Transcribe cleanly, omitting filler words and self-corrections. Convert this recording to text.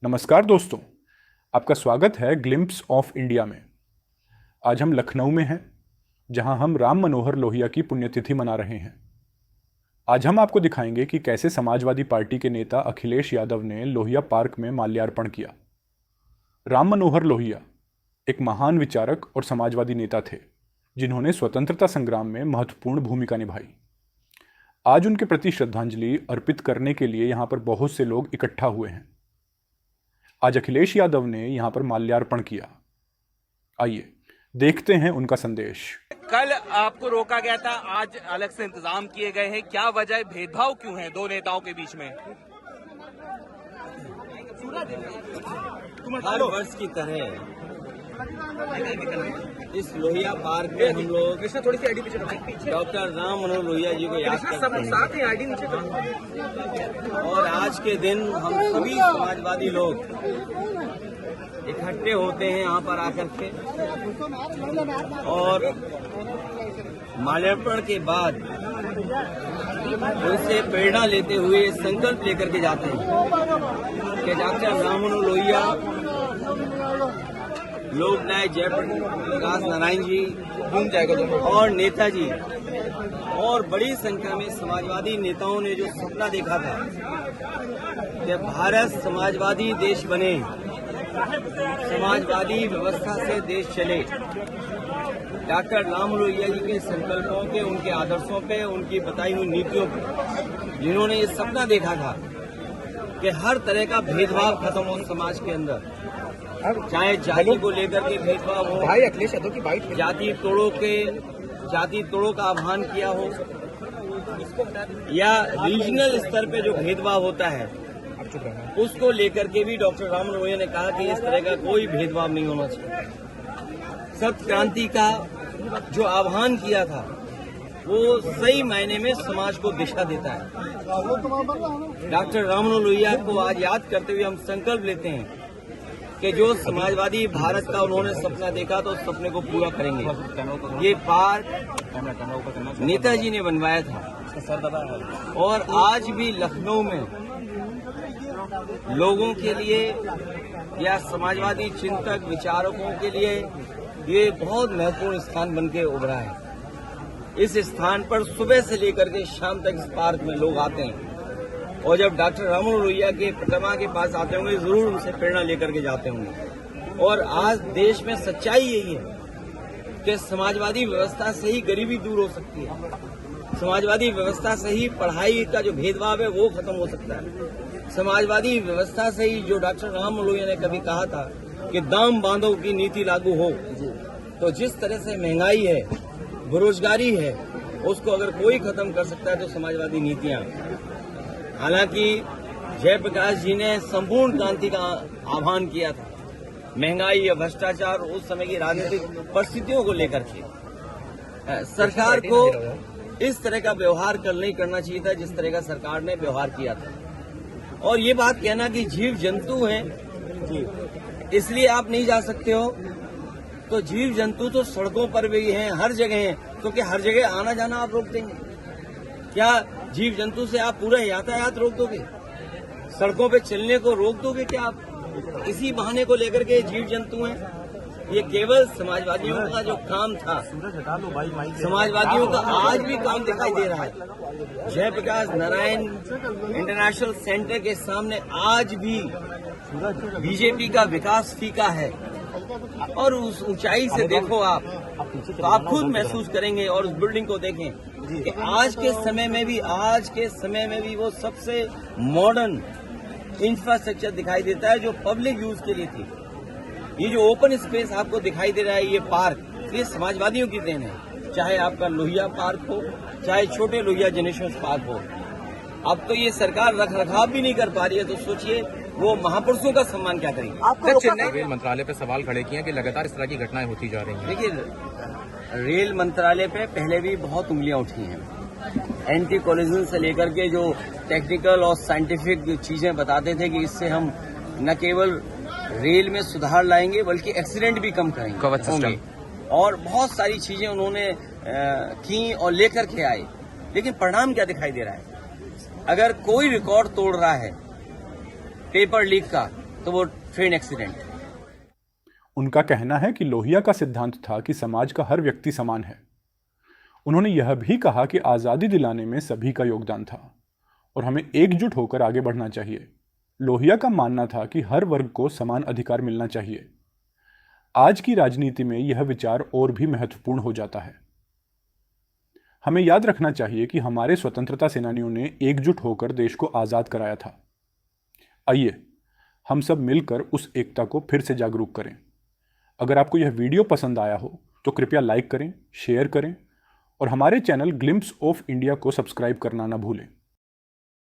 नमस्कार दोस्तों, आपका स्वागत है ग्लिम्प्स ऑफ इंडिया में। आज हम लखनऊ में हैं, जहां हम राम मनोहर लोहिया की पुण्यतिथि मना रहे हैं। आज हम आपको दिखाएंगे कि कैसे समाजवादी पार्टी के नेता अखिलेश यादव ने लोहिया पार्क में माल्यार्पण किया। राम मनोहर लोहिया एक महान विचारक और समाजवादी नेता थे, जिन्होंने स्वतंत्रता संग्राम में महत्वपूर्ण भूमिका निभाई। आज उनके प्रति श्रद्धांजलि अर्पित करने के लिए यहाँ पर बहुत से लोग इकट्ठा हुए हैं। आज अखिलेश यादव ने यहां पर माल्यार्पण किया। आइए देखते हैं उनका संदेश। कल आपको रोका गया था, आज अलग से इंतजाम किए गए हैं। क्या वजह, भेदभाव क्यों है दो नेताओं के बीच में? हर वर्ष की तरह इस लोहिया पार्क में हम लोग थोड़ी सी आईडी पीछे डॉक्टर राम मनोहर लोहिया जी को याद करते हैं। आईडी नीचे और आज के दिन हम सभी समाजवादी लोग इकट्ठे होते हैं यहाँ पर आकर के, और माल्यार्पण के बाद उनसे प्रेरणा लेते हुए संकल्प लेकर के जाते हैं कि डॉक्टर राम मनोहर लोहिया, लोकनायक जयप्रकाश नारायण जी और नेताजी और बड़ी संख्या में समाजवादी नेताओं ने जो सपना देखा था कि भारत समाजवादी देश बने, समाजवादी व्यवस्था से देश चले, डॉक्टर राम लोहिया जी के संकल्पों पे, उनके आदर्शों पे, उनकी बताई हुई नीतियों पे, जिन्होंने ये सपना देखा था कि हर तरह का भेदभाव खत्म हो समाज के अंदर, चाहे जाति को लेकर के भेदभाव हो, भाई अखिलेश यादव की बाइट, जाति तोड़ों का आह्वान किया हो, या रीजनल स्तर पे जो भेदभाव होता है उसको लेकर के भी डॉक्टर राम मनोहर लोहिया ने कहा कि इस तरह का कोई भेदभाव नहीं होना चाहिए। सत्य क्रांति का जो आह्वान किया था वो सही मायने में समाज को दिशा देता है। डॉक्टर राम मनोहर लोहिया को आज याद करते हुए हम संकल्प लेते हैं कि जो समाजवादी भारत का उन्होंने सपना देखा तो उस सपने को पूरा करेंगे। ये पार्क नेताजी ने बनवाया था और आज भी लखनऊ में लोगों के लिए या समाजवादी चिंतक विचारकों के लिए ये बहुत महत्वपूर्ण स्थान बन के उभरा है। इस स्थान पर सुबह से लेकर के शाम तक इस पार्क में लोग आते हैं, और जब डॉक्टर राम मनोहर लोहिया के प्रतिमा के पास आते होंगे जरूर उनसे प्रेरणा लेकर के जाते होंगे। और आज देश में सच्चाई यही है कि समाजवादी व्यवस्था से ही गरीबी दूर हो सकती है, समाजवादी व्यवस्था से ही पढ़ाई का जो भेदभाव है वो खत्म हो सकता है, समाजवादी व्यवस्था से ही जो डॉक्टर राम मनोहर लोहिया ने कभी कहा था कि दाम बांधो की नीति लागू हो, तो जिस तरह से महंगाई है, बेरोजगारी है, उसको अगर कोई खत्म कर सकता है तो समाजवादी नीतियां। हालांकि जयप्रकाश जी ने संपूर्ण क्रांति का आह्वान किया था, महंगाई या भ्रष्टाचार उस समय की राजनीतिक परिस्थितियों को लेकर के सरकार को इस तरह का व्यवहार कल नहीं करना चाहिए था जिस तरह का सरकार ने व्यवहार किया था। और ये बात कहना कि जीव जंतु हैं इसलिए आप नहीं जा सकते हो, तो जीव जंतु तो सड़कों पर भी हैं, हर जगह हैं, क्योंकि हर जगह आना जाना आप रोक देंगे क्या? जीव जंतु से आप पूरा यातायात रोक दोगे? सड़कों पे चलने को रोक दोगे क्या आप? इसी बहाने को लेकर के जीव जंतु हैं। ये केवल समाजवादियों का जो काम था, समाजवादियों का आज भी काम दिखाई दे रहा है। जयप्रकाश नारायण इंटरनेशनल सेंटर के सामने आज भी बीजेपी का विकास फीका है, और उस ऊंचाई से देखो आप, तो आप खुद महसूस करेंगे। और उस बिल्डिंग को देखें कि आज के समय में भी वो सबसे मॉडर्न इंफ्रास्ट्रक्चर दिखाई देता है जो पब्लिक यूज के लिए थी। ये जो ओपन स्पेस आपको दिखाई दे रहा है, ये पार्क, ये समाजवादियों की देन है। चाहे आपका लोहिया पार्क हो, चाहे छोटे लोहिया जेनेरेशन पार्क हो। अब तो ये सरकार रख रखाव भी नहीं कर पा रही है, तो सोचिए वो महापुरुषों का सम्मान क्या करेंगे। रेल मंत्रालय पे सवाल खड़े किए कि लगातार इस तरह की घटनाएं होती जा रही हैं। देखिए, रेल मंत्रालय पे पहले भी बहुत उंगलियां उठी हैं। एंटी कोलिजन से लेकर के जो टेक्निकल और साइंटिफिक चीजें बताते थे कि इससे हम न केवल रेल में सुधार लाएंगे बल्कि एक्सीडेंट भी कम करेंगे, और बहुत सारी चीजें उन्होंने की और लेकर के आए। लेकिन परिणाम क्या दिखाई दे रहा है? अगर कोई रिकॉर्ड तोड़ रहा है पेपर लीक का, तो वो ट्रेन एक्सीडेंट। उनका कहना है कि लोहिया का सिद्धांत था कि समाज का हर व्यक्ति समान है। उन्होंने यह भी कहा कि आज़ादी दिलाने में सभी का योगदान था और हमें एकजुट होकर आगे बढ़ना चाहिए। लोहिया का मानना था कि हर वर्ग को समान अधिकार मिलना चाहिए। आज की राजनीति में यह विचार और भी महत्वपूर्ण हो जाता है। हमें याद रखना चाहिए कि हमारे स्वतंत्रता सेनानियों ने एकजुट होकर देश को आज़ाद कराया था। आइए हम सब मिलकर उस एकता को फिर से जागरूक करें। अगर आपको यह वीडियो पसंद आया हो तो कृपया लाइक करें, शेयर करें और हमारे चैनल ग्लिम्प्स ऑफ इंडिया को सब्सक्राइब करना ना भूलें।